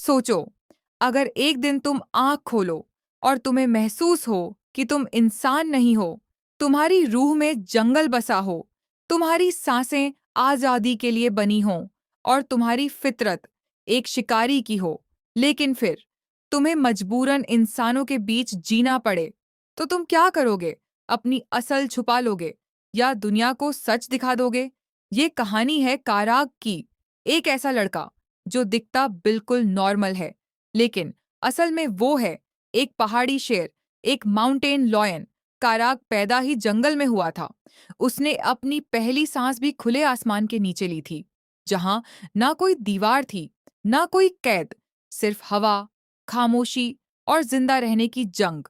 सोचो, अगर एक दिन तुम आँख खोलो और तुम्हें महसूस हो कि तुम इंसान नहीं हो, तुम्हारी रूह में जंगल बसा हो, तुम्हारी सांसें आज़ादी के लिए बनी हों और तुम्हारी फितरत एक शिकारी की हो, लेकिन फिर तुम्हें मजबूरन इंसानों के बीच जीना पड़े, तो तुम क्या करोगे? अपनी असल छुपा लोगे या दुनिया को सच दिखा दोगे? ये कहानी है काराग की। एक ऐसा लड़का जो दिखता बिल्कुल नॉर्मल है, लेकिन असल में वो है एक पहाड़ी शेर, एक माउंटेन लॉयन। काराग पैदा ही जंगल में हुआ था। उसने अपनी पहली सांस भी खुले आसमान के नीचे ली थी, जहां ना कोई दीवार थी, ना कोई कैद, सिर्फ हवा, खामोशी और जिंदा रहने की जंग।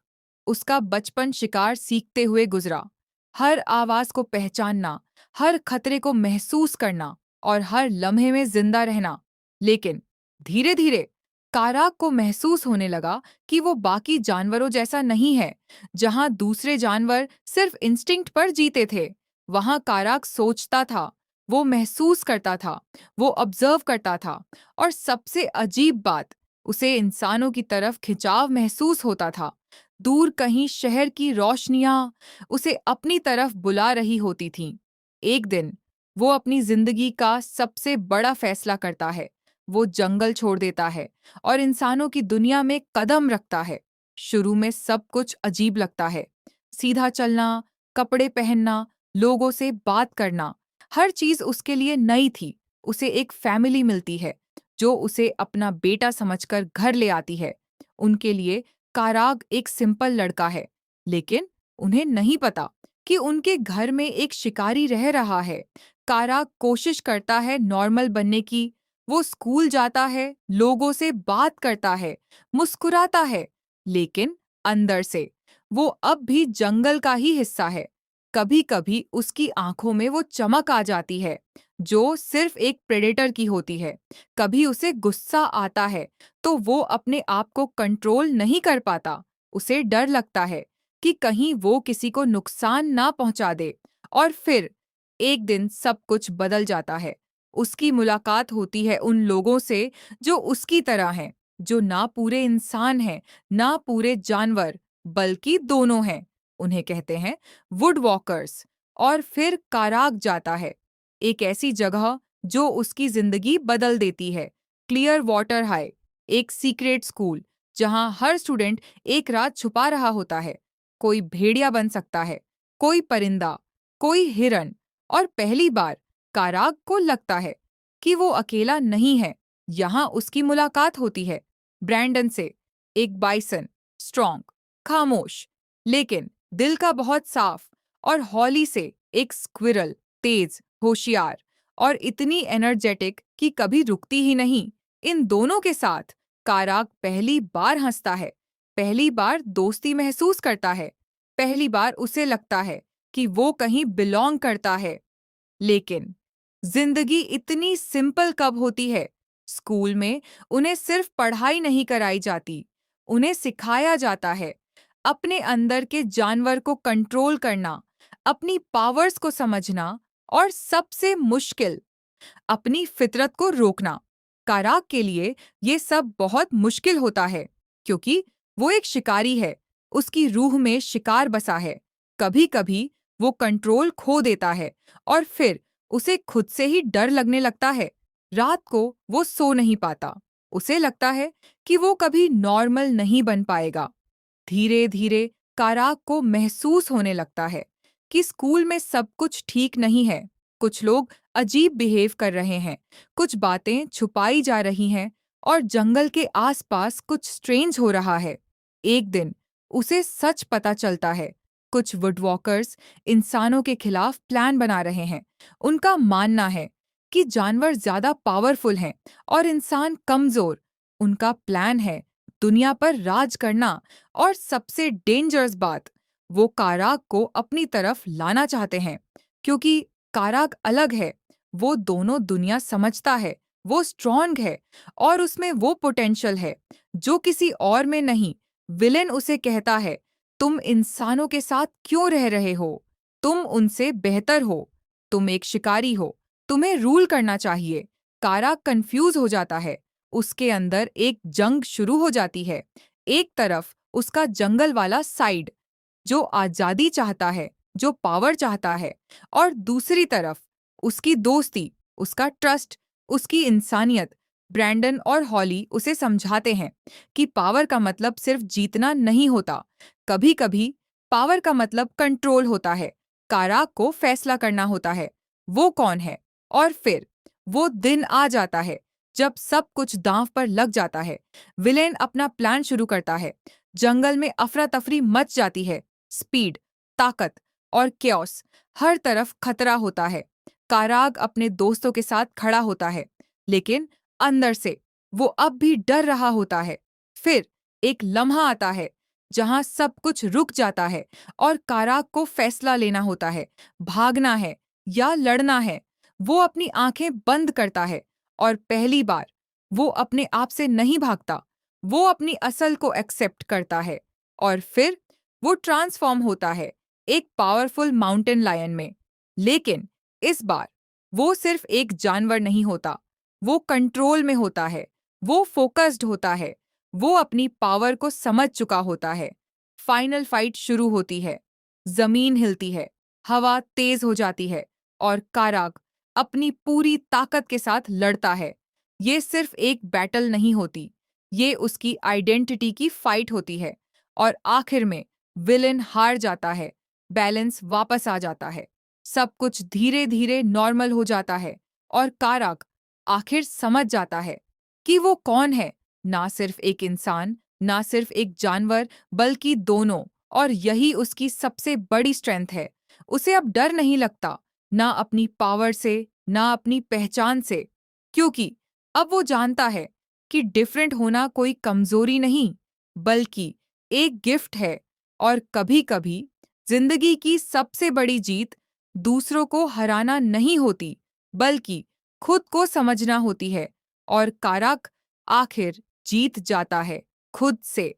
उसका बचपन शिकार सीखते हुए गुजरा, हर आवाज को पहचानना, हर खतरे को महसूस करना और हर लम्हे में जिंदा रहना। लेकिन धीरे धीरे काराग को महसूस होने लगा कि वो बाकी जानवरों जैसा नहीं है। जहां दूसरे जानवर सिर्फ इंस्टिंक्ट पर जीते थे, वहां काराग सोचता था, वो महसूस करता था, वो ऑब्जर्व करता था। और सबसे अजीब बात, उसे इंसानों की तरफ खिंचाव महसूस होता था। दूर कहीं शहर की रोशनियां उसे अपनी तरफ बुला रही होती थीं। एक दिन वो अपनी जिंदगी का सबसे बड़ा फैसला करता है। वो जंगल छोड़ देता है और इंसानों की दुनिया में कदम रखता है। शुरू में सब कुछ अजीब लगता है। सीधा चलना, कपड़े पहनना, लोगों से बात करना, हर चीज उसके लिए नई थी। उसे एक फैमिली मिलती है जो उसे अपना बेटा समझकर घर ले आती है। उनके लिए काराग एक सिंपल लड़का है, लेकिन उन्हें नहीं पता कि उनके घर में एक शिकारी रह रहा है। काराग कोशिश करता है नॉर्मल बनने की। वो स्कूल जाता है, लोगों से बात करता है, मुस्कुराता है, लेकिन अंदर से वो अब भी जंगल का ही हिस्सा है। कभी-कभी उसकी आंखों में वो चमक आ जाती है जो सिर्फ एक प्रेडेटर की होती है। कभी उसे गुस्सा आता है तो वो अपने आप को कंट्रोल नहीं कर पाता। उसे डर लगता है कि कहीं वो किसी को नुकसान ना पहुंचा दे। और फिर एक दिन सब कुछ बदल जाता है। उसकी मुलाकात होती है उन लोगों से जो उसकी तरह हैं, जो ना पूरे इंसान हैं, ना पूरे जानवर, बल्कि दोनों हैं। उन्हें कहते हैं वुड वॉकर्स। और फिर काराग जाता है एक ऐसी जगह जो उसकी जिंदगी बदल देती है। क्लियर वाटर हाई, एक सीक्रेट स्कूल जहां हर स्टूडेंट एक रात छुपा रहा होता है। कोई भेड़िया बन सकता है, कोई परिंदा, कोई हिरन। और पहली बार काराग को लगता है कि वो अकेला नहीं है। यहाँ उसकी मुलाकात होती है ब्रैंडन से, एक बाइसन, स्ट्रॉन्ग, खामोश, लेकिन दिल का बहुत साफ। और हॉली से, एक स्क्विरल, तेज, होशियार और इतनी एनर्जेटिक कि कभी रुकती ही नहीं। इन दोनों के साथ काराग पहली बार हंसता है, पहली बार दोस्ती महसूस करता है, पहली बार उसे लगता है कि वो कहीं बिलोंग करता है। लेकिन जिंदगी इतनी सिंपल कब होती है? स्कूल में उन्हें सिर्फ पढ़ाई नहीं कराई जाती, उन्हें सिखाया जाता है अपने अंदर के जानवर को कंट्रोल करना, अपनी पावर्स को समझना और सबसे मुश्किल, अपनी फितरत को रोकना। काराग के लिए ये सब बहुत मुश्किल होता है, क्योंकि वो एक शिकारी है, उसकी रूह में शिकार बसा है। कभी-कभी वो कंट्रोल खो देता है और फिर उसे खुद से ही डर लगने लगता है। रात को वो सो नहीं पाता। उसे लगता है कि वो कभी नॉर्मल नहीं बन पाएगा। धीरे-धीरे काराग को महसूस होने लगता है कि स्कूल में सब कुछ ठीक नहीं है। कुछ लोग अजीब बिहेव कर रहे हैं, कुछ बातें छुपाई जा रही हैं और जंगल के आसपास कुछ स्ट्रेंज हो रहा है। एक दिन उसे सच पता चलता है, कुछ वुडवॉकर्स इंसानों के खिलाफ प्लान बना रहे हैं। उनका मानना है कि जानवर ज्यादा पावरफुल हैं और इंसान कमजोर। उनका प्लान है दुनिया पर राज करना। और सबसे डेंजरस बात, वो काराग को अपनी तरफ लाना चाहते हैं, क्योंकि काराग अलग है। वो दोनों दुनिया समझता है, वो स्ट्रॉन्ग है और उसमें वो पोटेंशियल है जो किसी और में नहीं। विलेन उसे कहता है, तुम इंसानों के साथ क्यों रह रहे हो? तुम उनसे बेहतर हो, तुम एक शिकारी हो, तुम्हें रूल करना चाहिए। काराग कंफ्यूज हो जाता है। उसके अंदर एक जंग शुरू हो जाती है। एक तरफ उसका जंगल वाला साइड जो आजादी चाहता है, जो पावर चाहता है, और दूसरी तरफ उसकी दोस्ती, उसका ट्रस्ट, उसकी इंसानियत। ब्रैंडन और हॉली उसे समझाते हैं कि पावर का मतलब सिर्फ जीतना नहीं होता। कभी-कभी पावर का मतलब कंट्रोल होता है। काराक को फैसला करना होता है वो कौन है। और फिर वो दिन आ जाता है जब सब कुछ दांव पर लग जाता है। विलेन अपना प्लान शुरू करता है। जंगल में अफरा तफरी मच जाती है। स्पीड, ताकत और क्योस, हर तरफ खतरा होता है। काराग अपने दोस्तों के साथ खड़ा होता है, लेकिन अंदर से वो अब भी डर रहा होता है। फिर एक लम्हा आता है जहां सब कुछ रुक जाता है और काराग को फैसला लेना होता है, भागना है या लड़ना है। वो अपनी आंखें बंद करता है और पहली बार वो अपने आप से नहीं भागता, वो अपनी असल को एक्सेप्ट करता है। और फिर वो ट्रांसफॉर्म होता है एक पावरफुल माउंटेन लायन में। लेकिन इस बार वो सिर्फ एक जानवर नहीं होता, वो कंट्रोल में होता है, वो फोकस्ड होता है, वो अपनी पावर को समझ चुका होता है। फाइनल फाइट शुरू होती है। जमीन हिलती है, हवा तेज हो जाती है और काराग अपनी पूरी ताकत के साथ लड़ता है। ये सिर्फ एक बैटल नहीं होती, ये उसकी आइडेंटिटी की फाइट होती है। और आखिर में विलेन हार जाता है, बैलेंस वापस आ जाता है, सब कुछ धीरे धीरे नॉर्मल हो जाता है और काराक आखिर समझ जाता है कि वो कौन है। ना सिर्फ एक इंसान, ना सिर्फ एक जानवर, बल्कि दोनों। और यही उसकी सबसे बड़ी स्ट्रेंथ है। उसे अब डर नहीं लगता, ना अपनी पावर से, ना अपनी पहचान से, क्योंकि अब वो जानता है कि डिफरेंट होना कोई कमजोरी नहीं, बल्कि एक गिफ्ट है। और कभी-कभी जिंदगी की सबसे बड़ी जीत दूसरों को हराना नहीं होती, बल्कि खुद को समझना होती है। और काराक आखिर जीत जाता है खुद से।